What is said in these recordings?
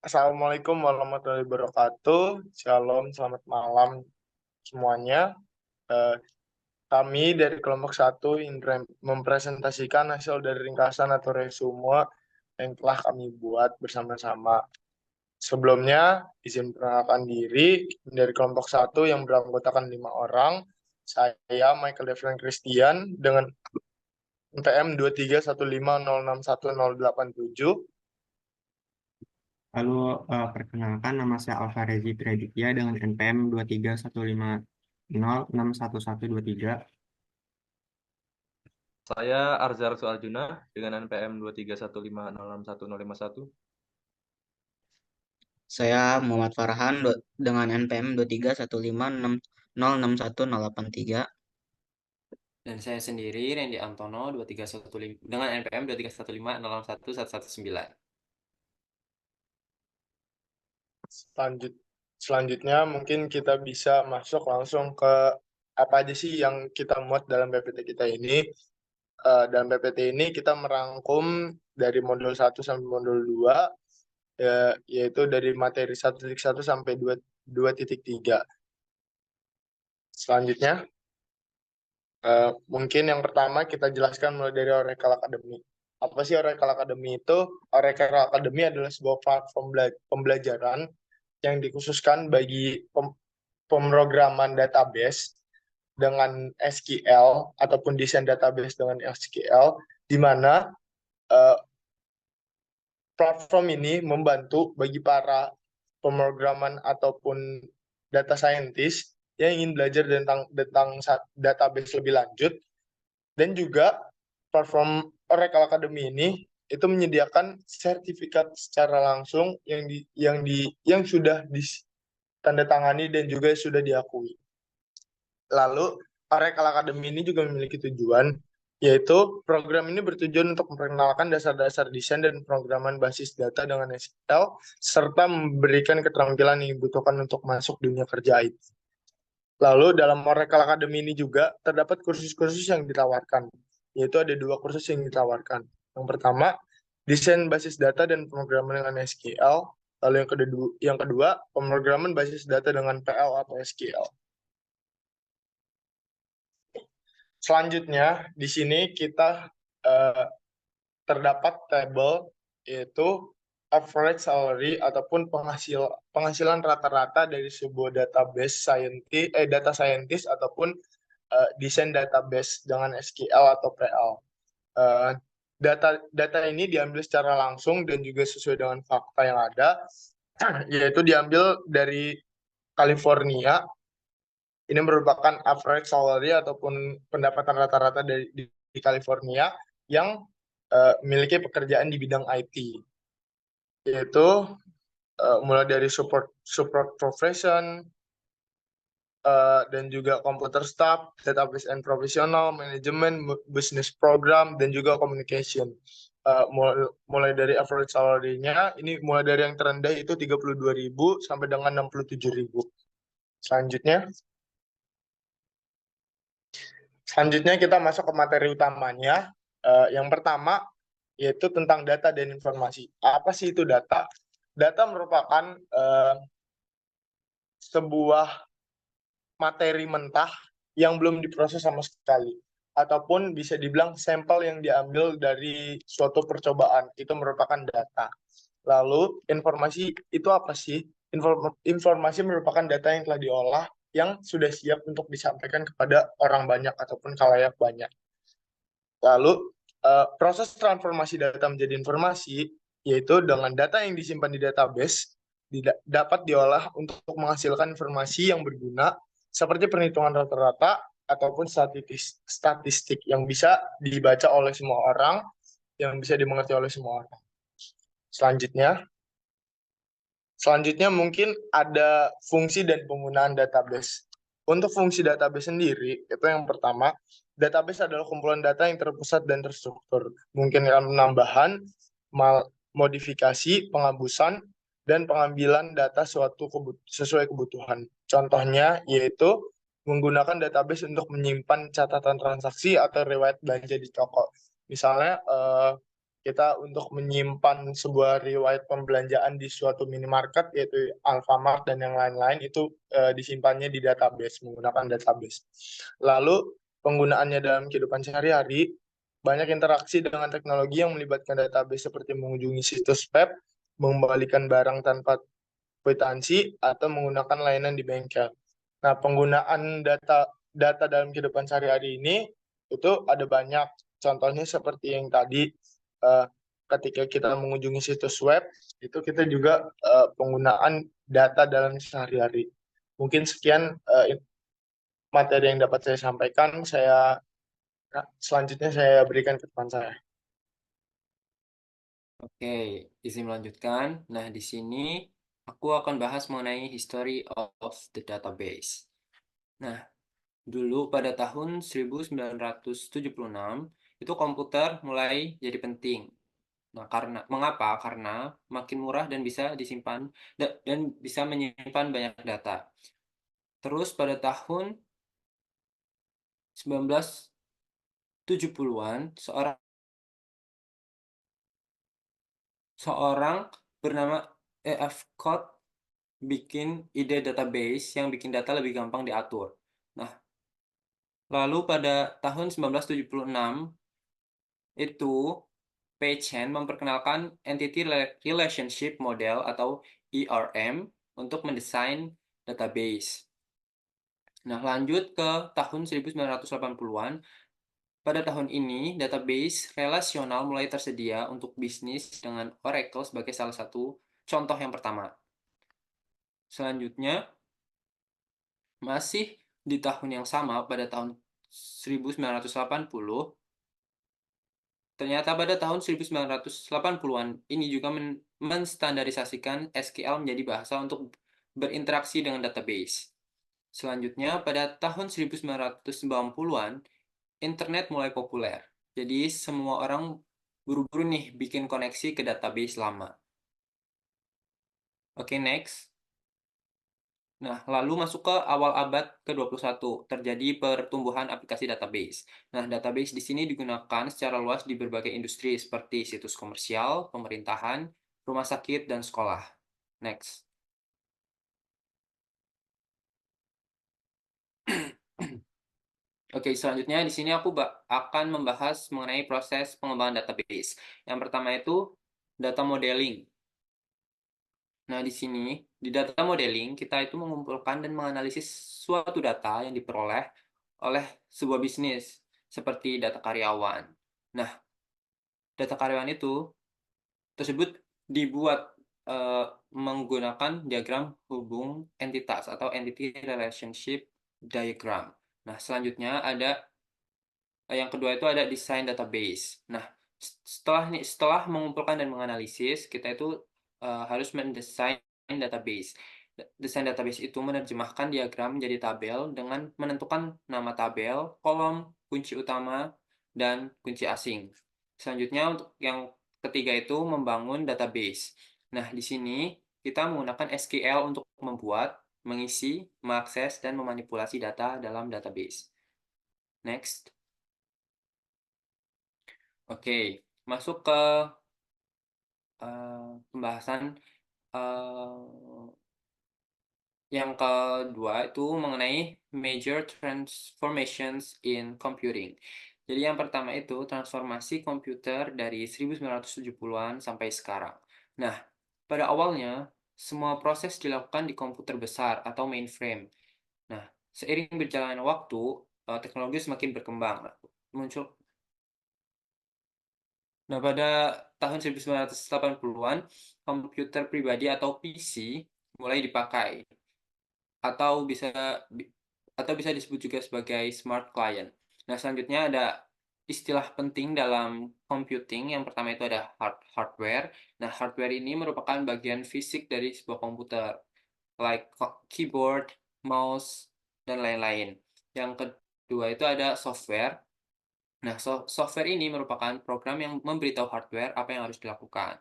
Assalamualaikum warahmatullahi wabarakatuh. Shalom, selamat malam semuanya. Eh, Kami dari kelompok satu ingin mempresentasikan hasil dari ringkasan atau resume yang telah kami buat bersama-sama. Sebelumnya, izin perkenalkan diri dari kelompok satu yang beranggotakan 5 orang. Saya Michael Devlin Christian dengan NPM 2315061087. Lalu perkenalkan, nama saya Alfarezi Praditya dengan NPM 2315061123. Saya Arzar Suarjuna dengan NPM 2315061051. Saya Muhammad Farhan dengan NPM 231560610883. Dan saya sendiri, Randy Antono, 2315, dengan NPM 2315061119. Selanjutnya mungkin kita bisa masuk langsung ke apa aja sih yang kita muat dalam PPT kita ini. Dalam PPT ini kita merangkum dari modul 1 sampai modul 2, yaitu dari materi 1.1 sampai 2.3. Selanjutnya, mungkin yang pertama kita jelaskan mulai dari Oracle Academy. Apa sih Oracle Academy itu? Oracle Academy adalah sebuah platform pembelajaran yang dikhususkan bagi pemrograman database dengan SQL ataupun desain database dengan SQL, di mana uh, platform ini membantu bagi para pemrograman ataupun data scientist yang ingin belajar tentang database lebih lanjut. Dan juga platform Oracle Academy ini itu menyediakan sertifikat secara langsung yang sudah ditandatangani dan juga sudah diakui. Lalu, Oracle Academy ini juga memiliki tujuan, yaitu program ini bertujuan untuk memperkenalkan dasar-dasar desain dan pemrograman basis data dengan SQL, serta memberikan keterampilan yang dibutuhkan untuk masuk dunia kerja IT. Lalu, dalam Oracle Academy ini juga terdapat kursus-kursus yang ditawarkan, yaitu ada 2 kursus yang ditawarkan. Yang pertama, desain basis data dan pemrograman dengan SQL. Lalu yang kedua, pemrograman basis data dengan PL atau SQL. Selanjutnya, di sini kita terdapat tabel, yaitu average salary ataupun penghasilan rata-rata dari sebuah data scientist ataupun desain database dengan SQL atau PL. Data ini diambil secara langsung dan juga sesuai dengan fakta yang ada, yaitu diambil dari California. Ini merupakan average salary ataupun pendapatan rata-rata di California yang memiliki pekerjaan di bidang IT, yaitu mulai dari support profession, dan juga computer staff, database and professional, manajemen, business program, dan juga communication. Mulai dari average salary-nya, ini mulai dari yang terendah itu 32.000 sampai dengan 67.000. Selanjutnya kita masuk ke materi utamanya. Yang pertama yaitu tentang data dan informasi. Apa sih itu data? Data merupakan sebuah materi mentah yang belum diproses sama sekali, ataupun bisa dibilang sampel yang diambil dari suatu percobaan. Itu merupakan data. Lalu informasi itu apa sih? Informasi merupakan data yang telah diolah yang sudah siap untuk disampaikan kepada orang banyak ataupun khalayak banyak. Lalu proses transformasi data menjadi informasi, yaitu dengan data yang disimpan di database dapat diolah untuk menghasilkan informasi yang berguna seperti perhitungan rata-rata ataupun statistik yang bisa dibaca oleh semua orang, yang bisa dimengerti oleh semua orang. Selanjutnya mungkin ada fungsi dan penggunaan database. Untuk fungsi database sendiri, itu yang pertama, database adalah kumpulan data yang terpusat dan terstruktur. Mungkin penambahan, modifikasi, penghapusan, dan pengambilan data sesuai kebutuhan. Contohnya yaitu menggunakan database untuk menyimpan catatan transaksi atau riwayat belanja di toko. Misalnya, kita untuk menyimpan sebuah riwayat pembelanjaan di suatu minimarket yaitu Alfamart dan yang lain-lain itu disimpannya di database menggunakan database. Lalu penggunaannya dalam kehidupan sehari-hari banyak interaksi dengan teknologi yang melibatkan database seperti mengunjungi situs web, mengembalikan barang tanpa kwitansi atau menggunakan layanan di bengkel. Nah, penggunaan data dalam kehidupan sehari-hari ini itu ada banyak. Contohnya seperti yang tadi ketika kita mengunjungi situs web itu kita juga penggunaan data dalam sehari-hari. Mungkin sekian materi yang dapat saya sampaikan. Selanjutnya saya berikan ke teman saya. Oke, izin melanjutkan. Nah, di sini aku akan bahas mengenai history of the database. Nah, dulu pada tahun 1976 itu komputer mulai jadi penting. Nah, mengapa? Karena makin murah dan bisa disimpan dan bisa menyimpan banyak data. Terus pada tahun 1970-an seorang bernama E.F. Codd bikin ide database yang bikin data lebih gampang diatur. Nah, lalu pada tahun 1976 itu Pei Chen memperkenalkan Entity Relationship Model atau ERM untuk mendesain database. Nah, lanjut ke tahun 1980-an. Pada tahun ini, database relasional mulai tersedia untuk bisnis dengan Oracle sebagai salah satu contoh yang pertama. Selanjutnya, masih di tahun yang sama pada tahun 1980, ternyata pada tahun 1980-an ini juga menstandarisasikan SQL menjadi bahasa untuk berinteraksi dengan database. Selanjutnya, pada tahun 1990-an, internet mulai populer. Jadi, semua orang buru-buru nih bikin koneksi ke database lama. Oke, next. Nah, lalu masuk ke awal abad ke-21, terjadi pertumbuhan aplikasi database. Nah, database di sini digunakan secara luas di berbagai industri seperti situs komersial, pemerintahan, rumah sakit, dan sekolah. Next. Oke, selanjutnya di sini aku akan membahas mengenai proses pengembangan database. Yang pertama itu data modeling. Nah, di sini, di data modeling, kita itu mengumpulkan dan menganalisis suatu data yang diperoleh oleh sebuah bisnis, seperti data karyawan. Nah, data karyawan itu tersebut dibuat menggunakan diagram hubung entitas atau entity relationship diagram. Nah, selanjutnya ada yang kedua itu ada desain database. Nah, setelah mengumpulkan dan menganalisis, kita itu harus mendesain database. Desain database itu menerjemahkan diagram menjadi tabel dengan menentukan nama tabel, kolom, kunci utama, dan kunci asing. Selanjutnya untuk yang ketiga itu membangun database. Nah, di sini kita menggunakan SQL untuk membuat, mengisi, mengakses, dan memanipulasi data dalam database. Next. Oke, masuk ke pembahasan yang kedua itu mengenai major transformations in computing. Jadi yang pertama itu transformasi komputer dari 1970-an sampai sekarang. Nah, pada awalnya semua proses dilakukan di komputer besar atau mainframe. Nah, seiring berjalannya waktu, teknologi semakin berkembang. Nah, pada tahun 1980-an, komputer pribadi atau PC mulai dipakai atau bisa disebut juga sebagai smart client. Nah, selanjutnya ada istilah penting dalam computing. Yang pertama itu ada hardware. Nah, hardware ini merupakan bagian fisik dari sebuah komputer, like keyboard, mouse, dan lain-lain. Yang kedua itu ada software. Nah, software ini merupakan program yang memberitahu hardware apa yang harus dilakukan.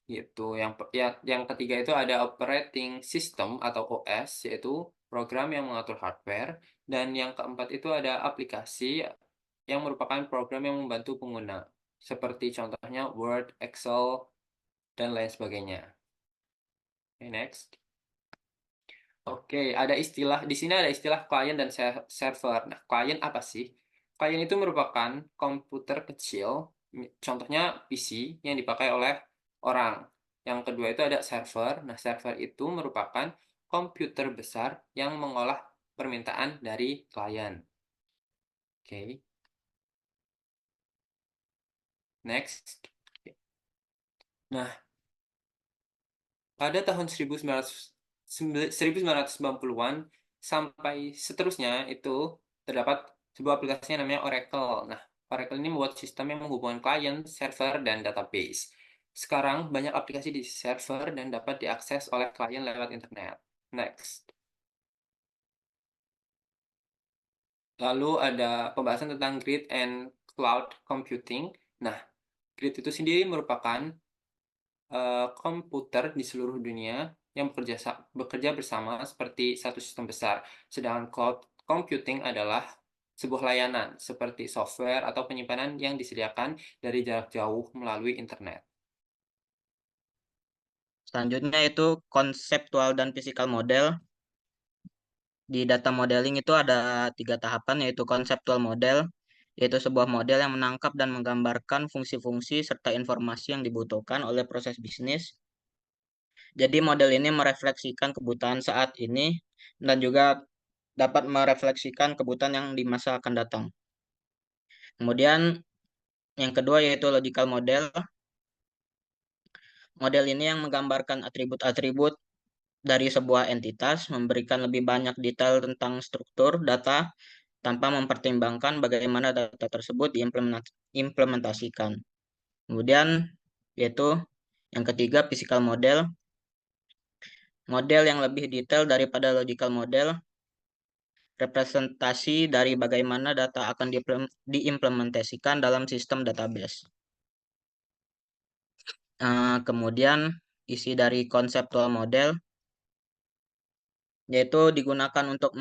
Gitu. Yang ketiga itu ada operating system atau OS, yaitu program yang mengatur hardware. Dan yang keempat itu ada aplikasi yang merupakan program yang membantu pengguna. seperti contohnya Word, Excel, dan lain sebagainya. Oke, next. Oke, ada istilah di sini ada istilah klien dan server. Nah, klien apa sih? Klien itu merupakan komputer kecil, contohnya PC yang dipakai oleh orang. Yang kedua itu ada server. Nah, server itu merupakan komputer besar yang mengolah permintaan dari klien. Oke. Next. Nah, pada tahun 1990-an sampai seterusnya itu terdapat sebuah aplikasi yang namanya Oracle. Nah, Oracle ini membuat sistem yang menghubungkan klien, server, dan database. Sekarang banyak aplikasi di server dan dapat diakses oleh klien lewat internet. Next. Lalu ada pembahasan tentang grid and cloud computing. Nah, grid itu sendiri merupakan komputer di seluruh dunia yang bekerja bersama seperti satu sistem besar. Sedangkan cloud computing adalah sebuah layanan seperti software atau penyimpanan yang disediakan dari jarak jauh melalui internet. Selanjutnya itu konseptual dan physical model. Di data modeling itu ada 3 tahapan, yaitu konseptual model, yaitu sebuah model yang menangkap dan menggambarkan fungsi-fungsi serta informasi yang dibutuhkan oleh proses bisnis. Jadi model ini merefleksikan kebutuhan saat ini dan juga dapat merefleksikan kebutuhan yang di masa akan datang. Kemudian yang kedua yaitu logical model. Model ini yang menggambarkan atribut-atribut dari sebuah entitas, memberikan lebih banyak detail tentang struktur data tanpa mempertimbangkan bagaimana data tersebut diimplementasikan. Kemudian yaitu yang ketiga physical model. Model yang lebih detail daripada logical model, representasi dari bagaimana data akan diimplementasikan dalam sistem database. Kemudian isi dari konseptual model yaitu digunakan untuk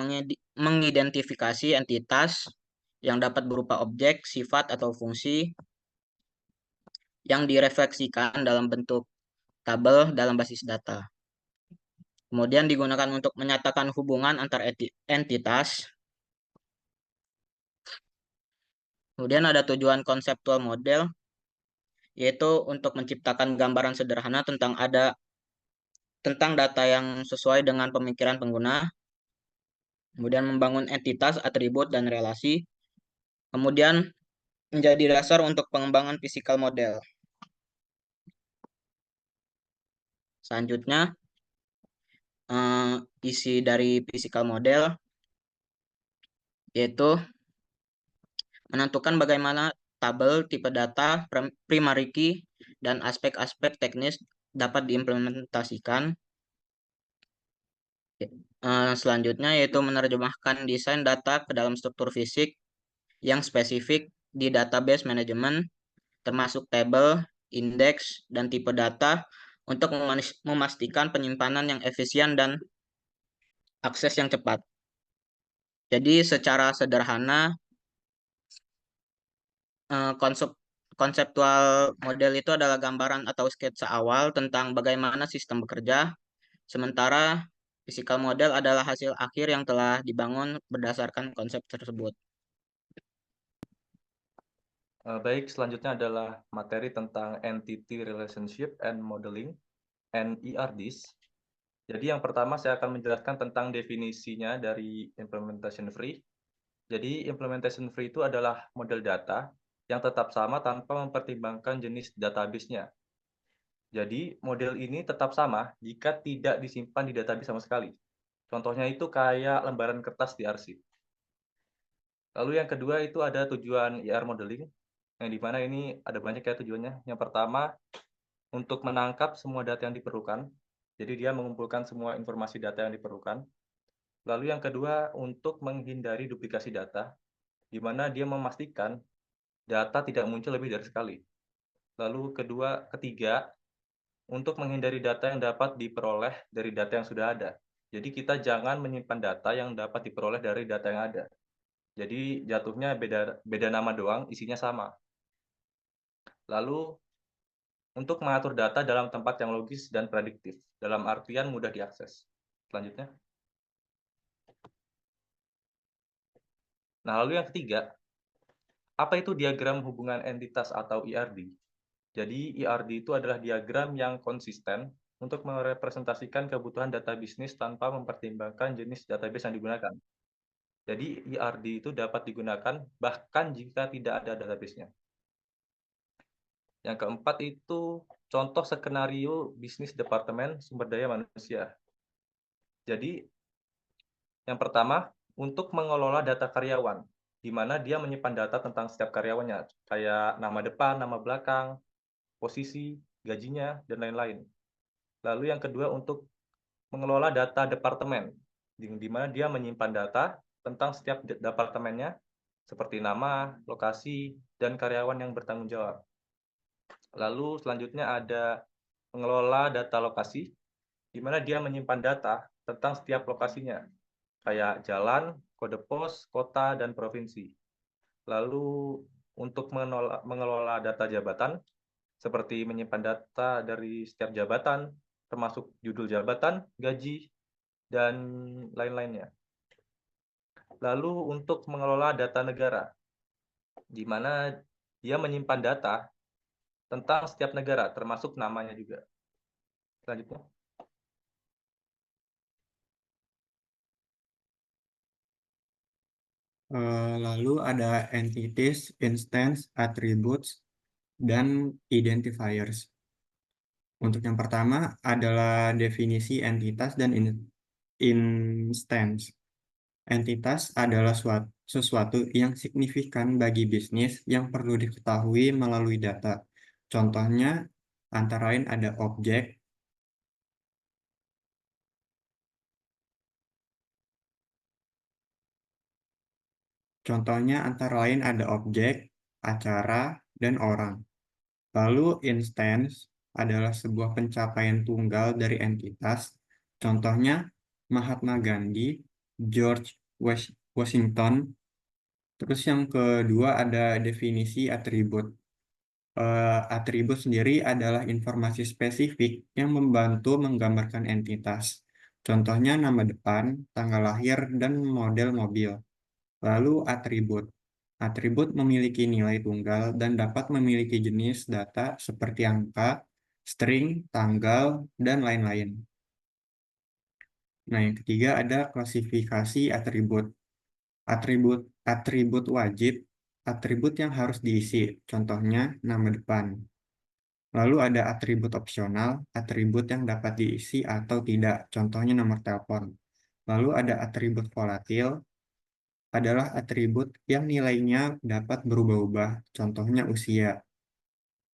mengidentifikasi entitas yang dapat berupa objek, sifat, atau fungsi yang direfleksikan dalam bentuk tabel dalam basis data. Kemudian digunakan untuk menyatakan hubungan antar entitas. Kemudian ada tujuan konseptual model, yaitu untuk menciptakan gambaran sederhana tentang data yang sesuai dengan pemikiran pengguna, kemudian membangun entitas, atribut, dan relasi, kemudian menjadi dasar untuk pengembangan physical model. Selanjutnya, isi dari physical model, yaitu menentukan bagaimana tabel, tipe data, primary key, dan aspek-aspek teknis dapat diimplementasikan. Selanjutnya yaitu menerjemahkan desain data ke dalam struktur fisik yang spesifik di database manajemen, termasuk tabel, indeks, dan tipe data untuk memastikan penyimpanan yang efisien dan akses yang cepat. Jadi secara sederhana, konseptual model itu adalah gambaran atau sketsa awal tentang bagaimana sistem bekerja, sementara physical model adalah hasil akhir yang telah dibangun berdasarkan konsep tersebut. Baik, selanjutnya adalah materi tentang Entity Relationship and Modeling, NERDs. Jadi yang pertama saya akan menjelaskan tentang definisinya dari implementation free. Jadi implementation free itu adalah model data yang tetap sama tanpa mempertimbangkan jenis database-nya. Jadi model ini tetap sama jika tidak disimpan di database sama sekali. Contohnya itu kayak lembaran kertas di arsip. Lalu yang kedua itu ada tujuan IR modeling, yang dimana ini ada banyak ya tujuannya. Yang pertama, untuk menangkap semua data yang diperlukan. Jadi dia mengumpulkan semua informasi data yang diperlukan. Lalu yang kedua, untuk menghindari duplikasi data, di mana dia memastikan data tidak muncul lebih dari sekali. Lalu ketiga, untuk menghindari data yang dapat diperoleh dari data yang sudah ada. Jadi kita jangan menyimpan data yang dapat diperoleh dari data yang ada. Jadi jatuhnya beda nama doang, isinya sama. Lalu untuk mengatur data dalam tempat yang logis dan prediktif, dalam artian mudah diakses. Selanjutnya. Nah, lalu yang ketiga, apa itu diagram hubungan entitas atau IRD? Jadi, IRD itu adalah diagram yang konsisten untuk merepresentasikan kebutuhan data bisnis tanpa mempertimbangkan jenis database yang digunakan. Jadi, IRD itu dapat digunakan bahkan jika tidak ada database-nya. Yang keempat itu contoh skenario bisnis departemen sumber daya manusia. Jadi, yang pertama, untuk mengelola data karyawan, di mana dia menyimpan data tentang setiap karyawannya, kayak nama depan, nama belakang, posisi, gajinya, dan lain-lain. Lalu yang kedua, untuk mengelola data departemen, di mana dia menyimpan data tentang setiap departemennya, seperti nama, lokasi, dan karyawan yang bertanggung jawab. Lalu selanjutnya ada mengelola data lokasi, di mana dia menyimpan data tentang setiap lokasinya, kayak jalan, kode pos, kota, dan provinsi. Lalu untuk mengelola data jabatan, seperti menyimpan data dari setiap jabatan, termasuk judul jabatan, gaji, dan lain-lainnya. Lalu untuk mengelola data negara, di mana dia menyimpan data tentang setiap negara, termasuk namanya juga. Selanjutnya. Lalu ada entities, instance, attributes, dan identifiers. Untuk yang pertama adalah definisi entitas dan instance. Entitas adalah sesuatu yang signifikan bagi bisnis yang perlu diketahui melalui data. Contohnya antara lain ada objek, acara, dan orang. Lalu instance adalah sebuah pencapaian tunggal dari entitas. Contohnya Mahatma Gandhi, George Washington. Terus yang kedua ada definisi atribut. Atribut sendiri adalah informasi spesifik yang membantu menggambarkan entitas. Contohnya nama depan, tanggal lahir, dan model mobil. Lalu atribut. Atribut memiliki nilai tunggal dan dapat memiliki jenis data seperti angka, string, tanggal, dan lain-lain. Nah, yang ketiga ada klasifikasi atribut. Atribut wajib, atribut yang harus diisi, contohnya nama depan. Lalu ada atribut opsional, atribut yang dapat diisi atau tidak, contohnya nomor telepon. Lalu ada atribut volatil, adalah atribut yang nilainya dapat berubah-ubah, contohnya usia.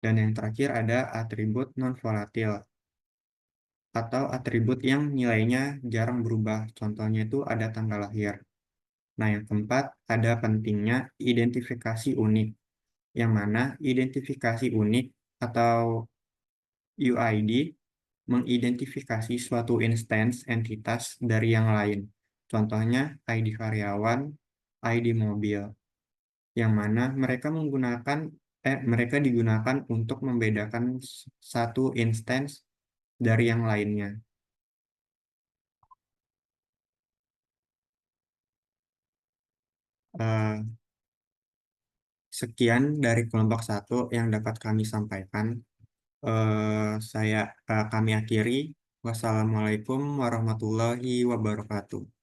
Dan yang terakhir ada atribut non-volatil, atau atribut yang nilainya jarang berubah, contohnya itu ada tanggal lahir. Nah, yang keempat, ada pentingnya identifikasi unik, yang mana identifikasi unik atau UID mengidentifikasi suatu instance entitas dari yang lain. Contohnya ID karyawan, ID mobil, yang mana mereka digunakan untuk membedakan satu instance dari yang lainnya. Sekian dari kelompok 1 yang dapat kami sampaikan. Kami akhiri. Wassalamualaikum warahmatullahi wabarakatuh.